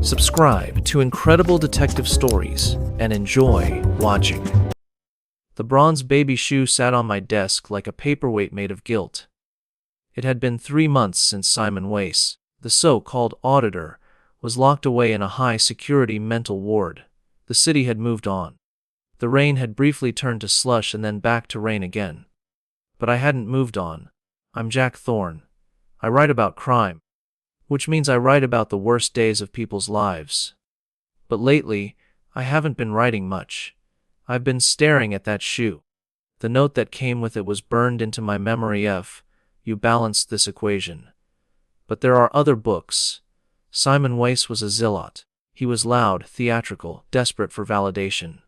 Subscribe to Incredible Detective Stories and enjoy watching. The bronze baby shoe sat on my desk like a paperweight made of guilt. It had been 3 months since Simon Weiss, the so-called Auditor, was locked away in a high-security mental ward. The city had moved on. The rain had briefly turned to slush and then back to rain again. But I hadn't moved on. I'm Jack Thorn. I write about crime, which means I write about the worst days of people's lives. But lately, I haven't been writing much. I've been staring at that shoe. The note that came with it was burned into my memory. You balanced this equation. But there are other books. Simon Weiss was a zealot. He was loud, theatrical, desperate for validation.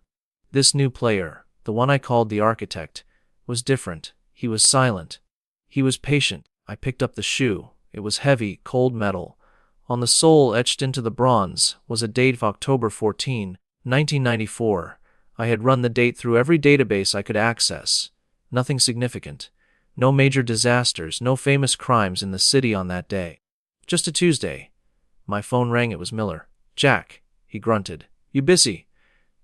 This new player, the one I called the architect, was different. He was silent. He was patient. I picked up the shoe. It was heavy, cold metal. On the sole, etched into the bronze, was a date of October 14, 1994. I had run the date through every database I could access. Nothing significant. No major disasters, no famous crimes in the city on that day. Just a Tuesday. My phone rang. It was Miller. "Jack," he grunted. "You busy?"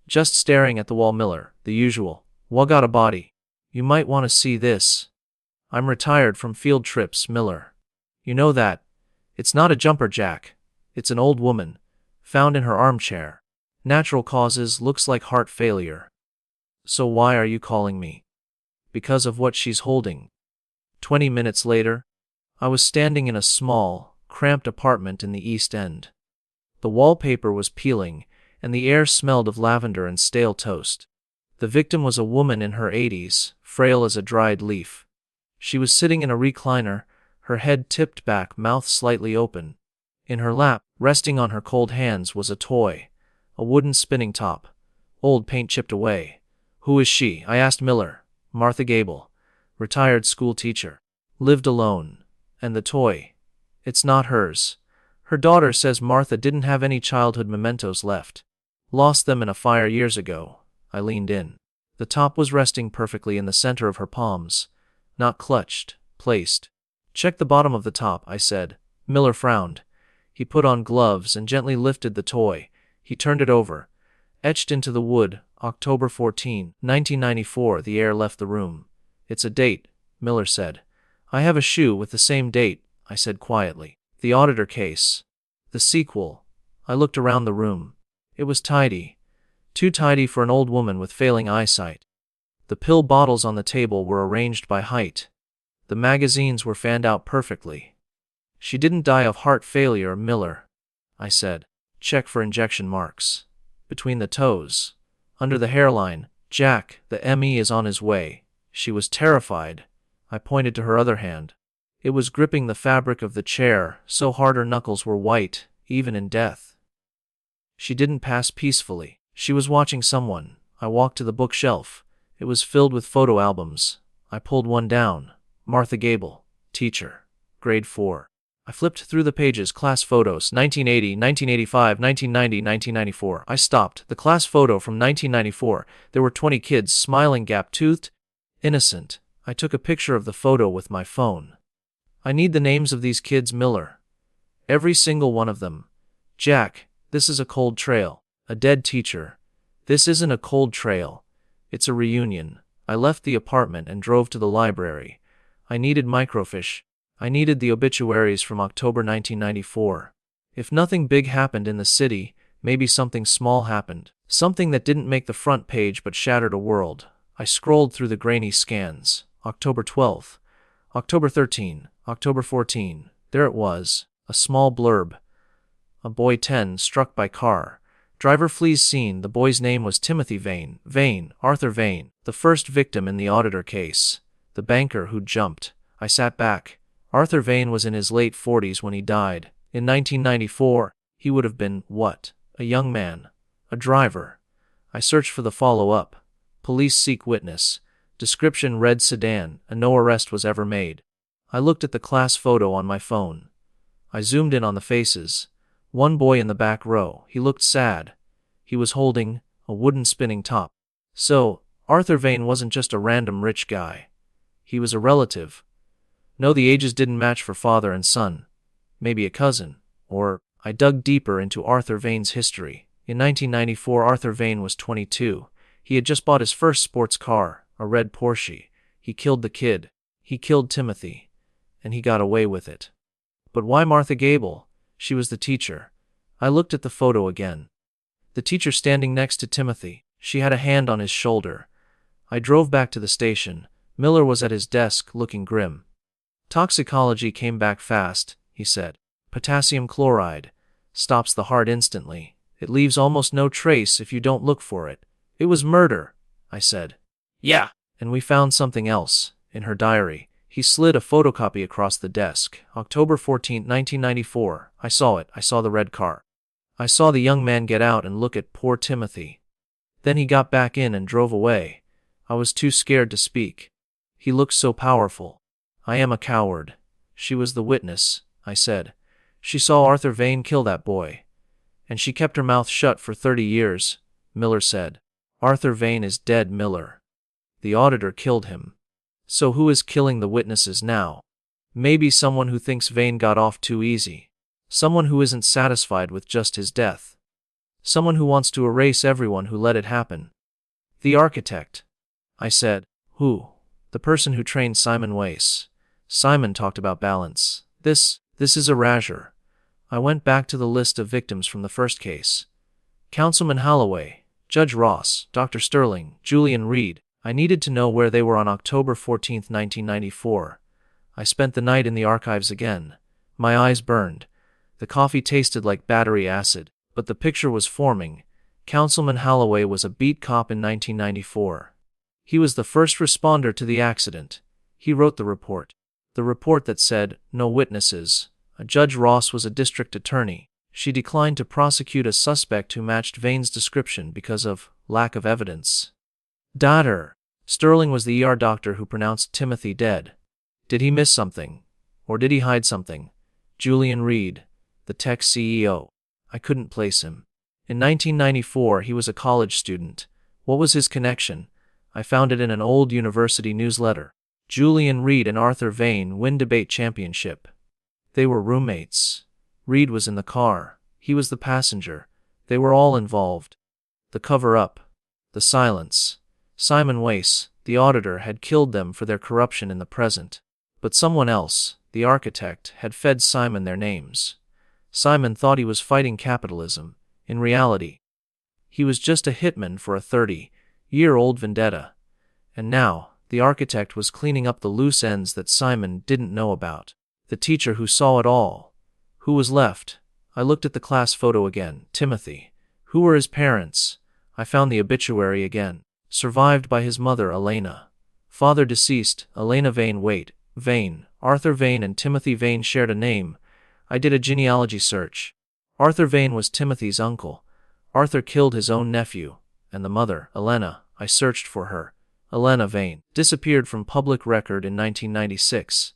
"Just staring at the wall, Miller. The usual. Wha got a body? You might want to see this." "I'm retired from field trips, Miller. You know that. It's not a jumper, Jack. It's an old woman. Found in her armchair. Natural causes, looks like heart failure." "So why are you calling me?" "Because of what she's holding." 20 minutes later, I was standing in a small, cramped apartment in the East End. The wallpaper was peeling, and the air smelled of lavender and stale toast. The victim was a woman in her 80s, frail as a dried leaf. She was sitting in a recliner, her head tipped back, mouth slightly open. In her lap, resting on her cold hands, was a toy, a wooden spinning top. Old paint chipped away. "Who is she?" I asked Miller. "Martha Gable. Retired school teacher. Lived alone. And the toy? It's not hers. Her daughter says Martha didn't have any childhood mementos left. Lost them in a fire years ago." I leaned in. The top was resting perfectly in the center of her palms. Not clutched, placed. "Check the bottom of the top," I said. Miller frowned. He put on gloves and gently lifted the toy. He turned it over. Etched into the wood, October 14, 1994. The air left the room. "It's a date," Miller said. "I have a shoe with the same date," I said quietly. "The Auditor case. The sequel." I looked around the room. It was tidy. Too tidy for an old woman with failing eyesight. The pill bottles on the table were arranged by height. The magazines were fanned out perfectly. "She didn't die of heart failure, Miller," I said. "Check for injection marks. Between the toes. Under the hairline. Jack, the ME is on his way." She was terrified. I pointed to her other hand. It was gripping the fabric of the chair, so hard her knuckles were white, even in death. She didn't pass peacefully. She was watching someone. I walked to the bookshelf. It was filled with photo albums. I pulled one down. Martha Gable, teacher, grade 4. I flipped through the pages. Class photos, 1980, 1985, 1990, 1994. I stopped. The class photo from 1994. There were 20 kids, smiling, gap-toothed, innocent. I took a picture of the photo with my phone. "I need the names of these kids, Miller. Every single one of them. Jack, this is a cold trail. A dead teacher. This isn't a cold trail. It's a reunion." I left the apartment and drove to the library. I needed microfiche. I needed the obituaries from October 1994. If nothing big happened in the city, maybe something small happened. Something that didn't make the front page but shattered a world. I scrolled through the grainy scans. October 12th. October 13. October 14. There it was. A small blurb. A boy 10 struck by car. Driver flees scene. The boy's name was Timothy Vane. Vane, Arthur Vane. The first victim in the Auditor case. The banker who jumped. I sat back. Arthur Vane was in his late 40s when he died. In 1994, he would have been, what? A young man. A driver. I searched for the follow-up. Police seek witness. Description: red sedan, and no arrest was ever made. I looked at the class photo on my phone. I zoomed in on the faces. One boy in the back row. He looked sad. He was holding a wooden spinning top. So, Arthur Vane wasn't just a random rich guy. He was a relative. No, the ages didn't match for father and son. Maybe a cousin. Or, I dug deeper into Arthur Vane's history. In 1994, Arthur Vane was 22. He had just bought his first sports car, a red Porsche. He killed the kid. He killed Timothy. And he got away with it. But why Martha Gable? She was the teacher. I looked at the photo again. The teacher standing next to Timothy. She had a hand on his shoulder. I drove back to the station. Miller was at his desk, looking grim. Toxicology came back fast, he said. Potassium chloride. Stops the heart instantly. It leaves almost no trace if you don't look for it. It was murder, I said. Yeah. And we found something else. In her diary. He slid a photocopy across the desk. October 14, 1994. I saw it. I saw the red car. I saw the young man get out and look at poor Timothy. Then he got back in and drove away. I was too scared to speak. He looked so powerful. I am a coward. She was the witness, I said. She saw Arthur Vane kill that boy. And she kept her mouth shut for 30 years, Miller said. Arthur Vane is dead, Miller. The auditor killed him. So who is killing the witnesses now? Maybe someone who thinks Vane got off too easy. Someone who isn't satisfied with just his death. Someone who wants to erase everyone who let it happen. The architect. I said. Who? The person who trained Simon Weiss. Simon talked about balance. This is erasure. I went back to the list of victims from the first case. Councilman Holloway, Judge Ross, Dr. Sterling, Julian Reed. I needed to know where they were on October 14, 1994. I spent the night in the archives again. My eyes burned. The coffee tasted like battery acid, but the picture was forming. Councilman Holloway was a beat cop in 1994. He was the first responder to the accident. He wrote the report. The report that said, no witnesses. Judge Ross was a district attorney. She declined to prosecute a suspect who matched Vane's description because of lack of evidence. Daughter. Sterling was the ER doctor who pronounced Timothy dead. Did he miss something? Or did he hide something? Julian Reed, the tech CEO. I couldn't place him. In 1994, he was a college student. What was his connection? I found it in an old university newsletter. Julian Reed and Arthur Vane win debate championship. They were roommates. Reed was in the car. He was the passenger. They were all involved. The cover-up. The silence. Simon Weiss, the auditor, had killed them for their corruption in the present. But someone else, the architect, had fed Simon their names. Simon thought he was fighting capitalism. In reality, he was just a hitman for a 30-year-old vendetta. And now, the architect was cleaning up the loose ends that Simon didn't know about. The teacher who saw it all. Who was left? I looked at the class photo again. Timothy. Who were his parents? I found the obituary again. Survived by his mother, Elena. Father deceased, Elena Vane. Arthur Vane and Timothy Vane shared a name. I did a genealogy search. Arthur Vane was Timothy's uncle. Arthur killed his own nephew. And the mother, Elena, I searched for her. Elena Vane disappeared from public record in 1996.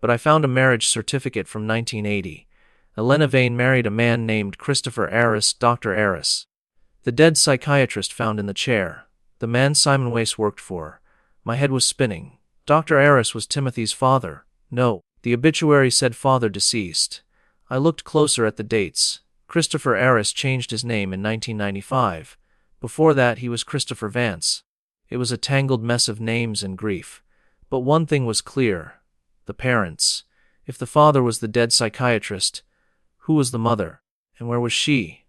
But I found a marriage certificate from 1980. Elena Vane married a man named Christopher Arras, Dr. Arras. The dead psychiatrist found in the chair. The man Simon Weiss worked for. My head was spinning. Dr. Arras was Timothy's father. No, the obituary said father deceased. I looked closer at the dates. Christopher Arras changed his name in 1995. Before that he was Christopher Vance. It was a tangled mess of names and grief. But one thing was clear. The parents. If the father was the dead psychiatrist, who was the mother? And where was she?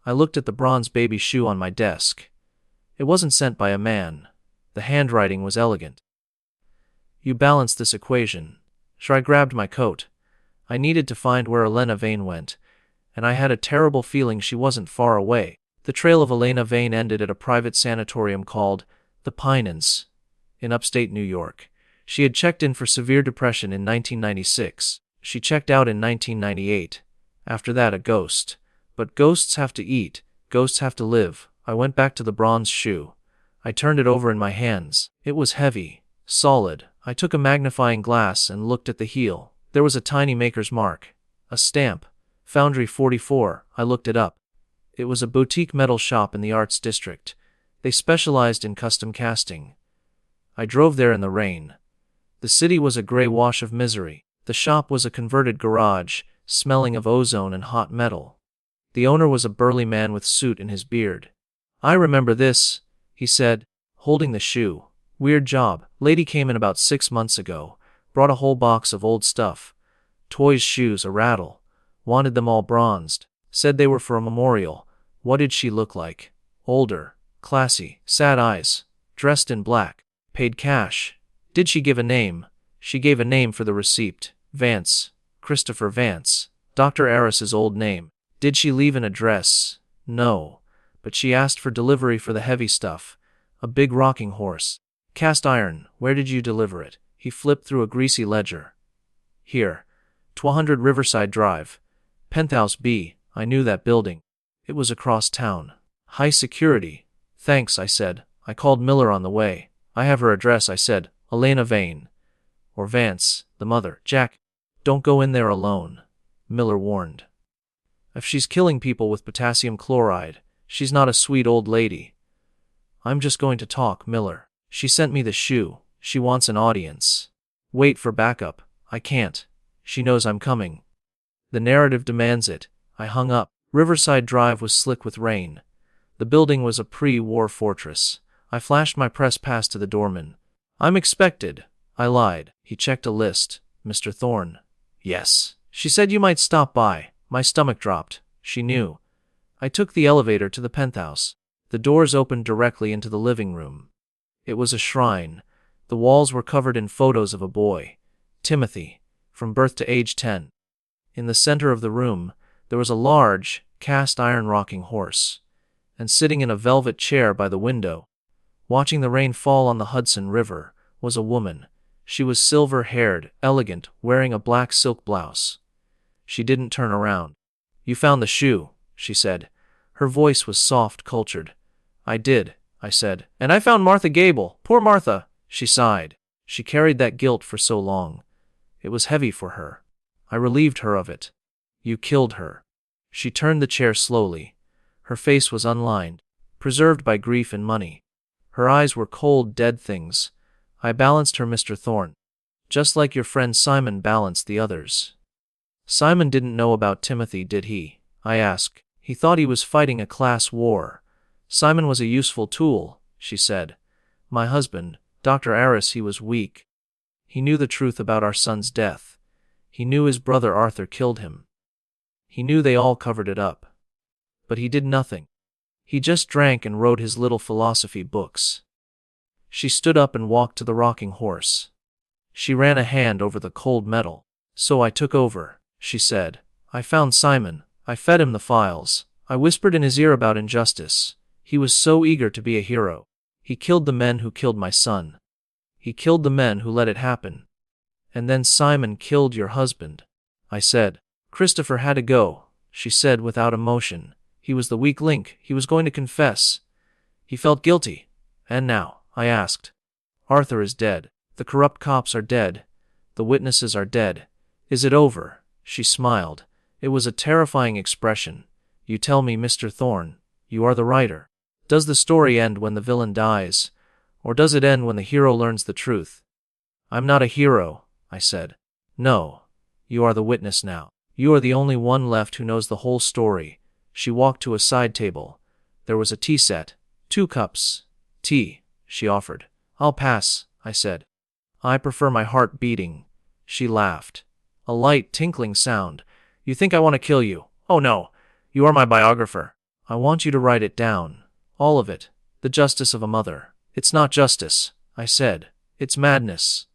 I looked at the bronze baby shoe on my desk. It wasn't sent by a man. The handwriting was elegant. You balance this equation. I grabbed my coat. I needed to find where Elena Vane went, and I had a terrible feeling she wasn't far away. The trail of Elena Vane ended at a private sanatorium called the Pinans in upstate New York. She had checked in for severe depression in 1996. She checked out in 1998. After that, a ghost. But ghosts have to eat. Ghosts have to live. I went back to the bronze shoe. I turned it over in my hands. It was heavy, solid. I took a magnifying glass and looked at the heel. There was a tiny maker's mark. A stamp. Foundry 44. I looked it up. It was a boutique metal shop in the Arts District. They specialized in custom casting. I drove there in the rain. The city was a gray wash of misery. The shop was a converted garage, smelling of ozone and hot metal. The owner was a burly man with soot in his beard. "I remember this," he said, holding the shoe. "Weird job. Lady came in about 6 months ago, brought a whole box of old stuff. Toys, shoes, a rattle. Wanted them all bronzed. Said they were for a memorial. What did she look like? Older, classy, sad eyes, dressed in black. Paid cash. Did she give a name?" "She gave a name for the receipt. Vance. Christopher Vance. Dr. Aris's old name." "Did she leave an address?" "No. But she asked for delivery for the heavy stuff. A big rocking horse. Cast iron. Where did you deliver it?" He flipped through a greasy ledger. "Here. 1200 Riverside Drive. Penthouse B. I knew that building. It was across town. High security." "Thanks," I said. "I called Miller on the way. I have her address," I said. "Elena Vane. Or Vance, the mother." "Jack, don't go in there alone," Miller warned. "If she's killing people with potassium chloride, she's not a sweet old lady." "I'm just going to talk, Miller. She sent me the shoe. She wants an audience." "Wait for backup." "I can't. She knows I'm coming. The narrative demands it." I hung up. Riverside Drive was slick with rain. The building was a pre-war fortress. I flashed my press pass to the doorman. "I'm expected." I lied. He checked a list. "Mr. Thorn." "Yes." "She said you might stop by." My stomach dropped. She knew. I took the elevator to the penthouse. The doors opened directly into the living room. It was a shrine. The walls were covered in photos of a boy, Timothy, from birth to age 10. In the center of the room, there was a large, cast-iron rocking horse. And sitting in a velvet chair by the window, watching the rain fall on the Hudson River, was a woman. She was silver-haired, elegant, wearing a black silk blouse. She didn't turn around. "You found the shoe," she said. Her voice was soft, cultured. "I did," I said. "And I found Martha Gable. Poor Martha," she sighed. She carried that guilt for so long. It was heavy for her. I relieved her of it. "You killed her." She turned the chair slowly. Her face was unlined, preserved by grief and money. Her eyes were cold, dead things. I balanced her, "Mr. Thorn. Just like your friend Simon balanced the others." "Simon didn't know about Timothy, did he?" I asked. "He thought he was fighting a class war." "Simon was a useful tool," she said. "My husband, Dr. Aris, he was weak. He knew the truth about our son's death. He knew his brother Arthur killed him. He knew they all covered it up. But he did nothing. He just drank and wrote his little philosophy books." She stood up and walked to the rocking horse. She ran a hand over the cold metal. "So I took over," she said. "I found Simon. I fed him the files. I whispered in his ear about injustice. He was so eager to be a hero. He killed the men who killed my son. He killed the men who let it happen. And then Simon killed your husband." I said. "Christopher had to go," she said without emotion. "He was the weak link. He was going to confess. He felt guilty. And now?" I asked. "Arthur is dead. The corrupt cops are dead. The witnesses are dead. Is it over?" She smiled. It was a terrifying expression. "You tell me, Mr. Thorn. You are the writer. Does the story end when the villain dies? Or does it end when the hero learns the truth?" "I'm not a hero," I said. "No. You are the witness now. You are the only one left who knows the whole story." She walked to a side table. There was a tea set. 2 cups. "Tea," she offered. "I'll pass," I said. "I prefer my heart beating." She laughed. A light, tinkling sound. "You think I want to kill you? Oh no. You are my biographer. I want you to write it down. All of it. The justice of a mother." "It's not justice," I said. "It's madness."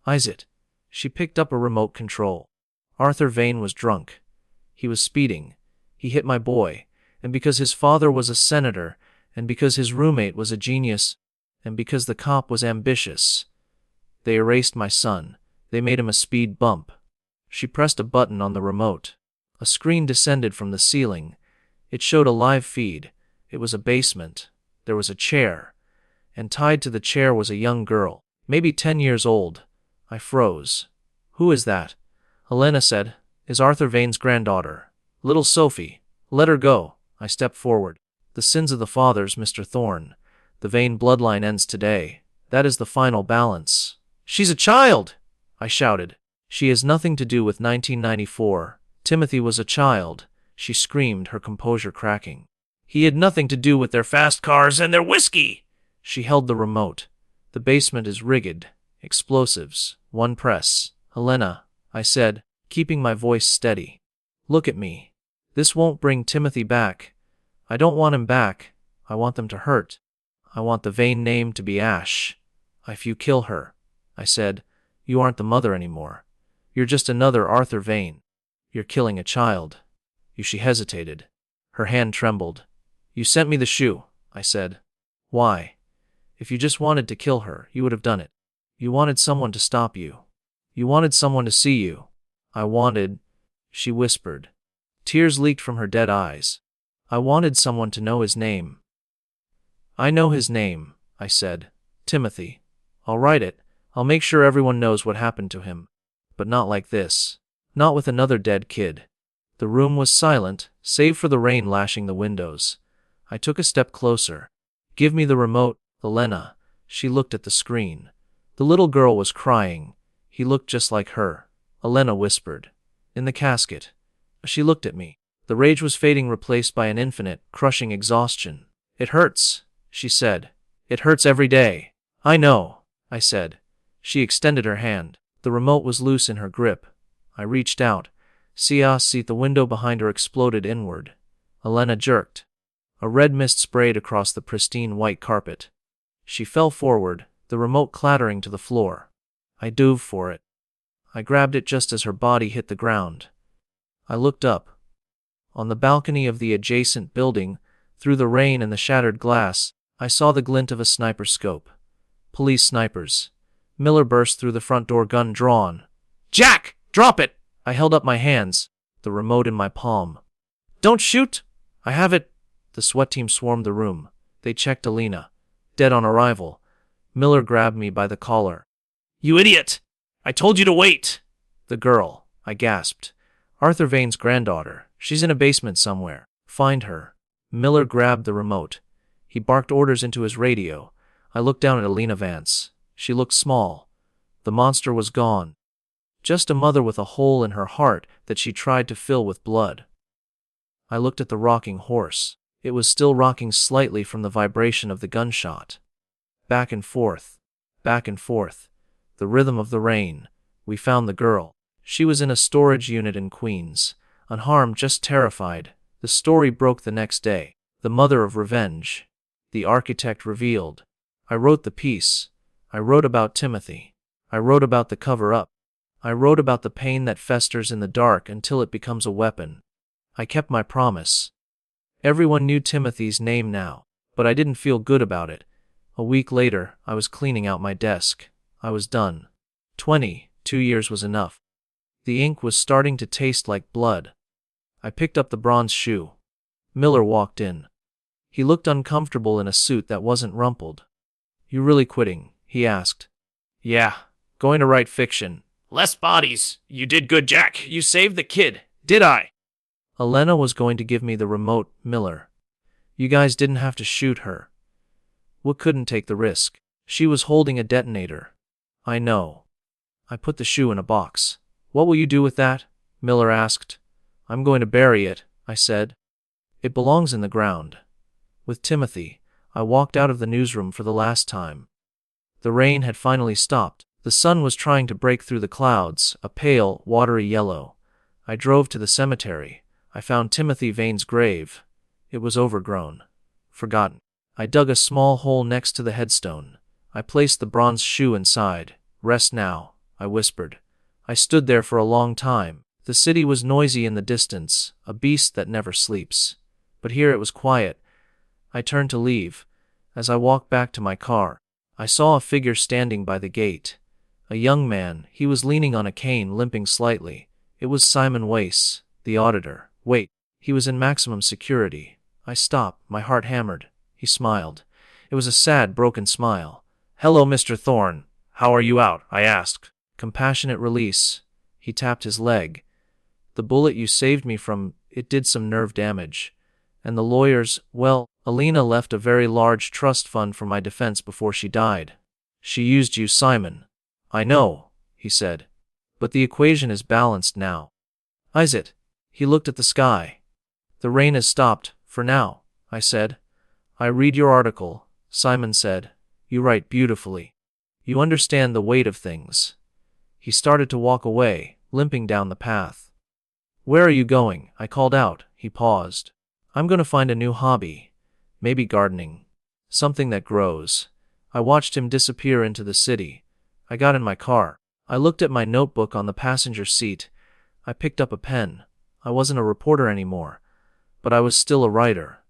"Is it?" She picked up a remote control. Arthur Vane was drunk. He was speeding. He hit my boy. And because his father was a senator, and because his roommate was a genius, and because the cop was ambitious, they erased my son. They made him a speed bump. She pressed a button on the remote. A screen descended from the ceiling. It showed a live feed. It was a basement. There was a chair. And tied to the chair was a young girl, maybe 10 years old. I froze. "Who is that?" Elena said. "Is Arthur Vane's granddaughter. Little Sophie. Let her go." I stepped forward. "The sins of the fathers, Mr. Thorn. The Vane bloodline ends today. That is the final balance." "She's a child!" I shouted. "She has nothing to do with 1994. Timothy was a child. she screamed, her composure cracking. He had nothing to do with their fast cars and their whiskey! She held the remote. The basement is rigged. Explosives. One press. Elena, I said, keeping my voice steady. Look at me. This won't bring Timothy back. I don't want him back. I want them to hurt. I want the Vane name to be ash. If you kill her, I said, you aren't the mother anymore. You're just another Arthur Vane. You're killing a child. She hesitated. Her hand trembled. You sent me the shoe, I said. Why? If you just wanted to kill her, you would have done it. You wanted someone to stop you. You wanted someone to see you. I wanted, she whispered. Tears leaked from her dead eyes. I wanted someone to know his name. I know his name, I said. Timothy. I'll write it. I'll make sure everyone knows what happened to him. But not like this. Not with another dead kid. The room was silent, save for the rain lashing the windows. I took a step closer. Give me the remote, Elena. She looked at the screen. The little girl was crying. He looked just like her. Elena whispered. In the casket. She looked at me. The rage was fading, replaced by an infinite, crushing exhaustion. It hurts, she said. It hurts every day. I know, I said. She extended her hand. The remote was loose in her grip. I reached out. The window behind her exploded inward. Elena jerked. A red mist sprayed across the pristine white carpet. She fell forward, the remote clattering to the floor. I dove for it. I grabbed it just as her body hit the ground. I looked up. On the balcony of the adjacent building, through the rain and the shattered glass, I saw the glint of a sniper's scope. Police snipers. Miller burst through the front door, gun drawn. Jack! Drop it! I held up my hands, the remote in my palm. Don't shoot! I have it! The SWAT team swarmed the room. They checked Elena. Dead on arrival. Miller grabbed me by the collar. You idiot! I told you to wait! The girl, I gasped. Arthur Vane's granddaughter. She's in a basement somewhere. Find her. Miller grabbed the remote. He barked orders into his radio. I looked down at Elena Vance. She looked small. The monster was gone. Just a mother with a hole in her heart that she tried to fill with blood. I looked at the rocking horse. It was still rocking slightly from the vibration of the gunshot. Back and forth. Back and forth. The rhythm of the rain. We found the girl. She was in a storage unit in Queens. Unharmed, just terrified. The story broke the next day. The mother of revenge. The architect revealed. I wrote the piece. I wrote about Timothy. I wrote about the cover-up. I wrote about the pain that festers in the dark until it becomes a weapon. I kept my promise. Everyone knew Timothy's name now, but I didn't feel good about it. A week later, I was cleaning out my desk. I was done. 2 years was enough. The ink was starting to taste like blood. I picked up the bronze shoe. Miller walked in. He looked uncomfortable in a suit that wasn't rumpled. You really quitting? He asked. Yeah, going to write fiction. Less bodies. You did good, Jack. You saved the kid. Did I? Elena was going to give me the remote, Miller. You guys didn't have to shoot her. We couldn't take the risk. She was holding a detonator. I know. I put the shoe in a box. What will you do with that? Miller asked. I'm going to bury it, I said. It belongs in the ground. With Timothy, I walked out of the newsroom for the last time. The rain had finally stopped. The sun was trying to break through the clouds, a pale, watery yellow. I drove to the cemetery. I found Timothy Vane's grave. It was overgrown. Forgotten. I dug a small hole next to the headstone. I placed the bronze shoe inside. Rest now, I whispered. I stood there for a long time. The city was noisy in the distance, a beast that never sleeps. But here it was quiet. I turned to leave. As I walked back to my car, I saw a figure standing by the gate. A young man. He was leaning on a cane, limping slightly. It was Simon Wace, the auditor. Wait, he was in maximum security. I stopped, my heart hammered. He smiled. It was a sad, broken smile. Hello, Mr. Thorn. How are you out? I asked. Compassionate release. He tapped his leg. The bullet you saved me from, it did some nerve damage. And the lawyers, well, Elena left a very large trust fund for my defense before she died. She used you, Simon. I know, he said. But the equation is balanced now. Is it? He looked at the sky. The rain has stopped, for now, I said. I read your article, Simon said. You write beautifully. You understand the weight of things. He started to walk away, limping down the path. Where are you going? I called out. He paused. I'm going to find a new hobby. Maybe gardening. Something that grows. I watched him disappear into the city. I got in my car. I looked at my notebook on the passenger seat. I picked up a pen. I wasn't a reporter anymore, but I was still a writer.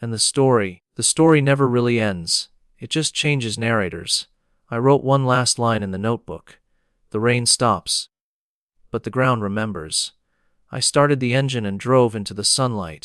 And the story never really ends. It just changes narrators. I wrote one last line in the notebook. The rain stops, but the ground remembers. I started the engine and drove into the sunlight.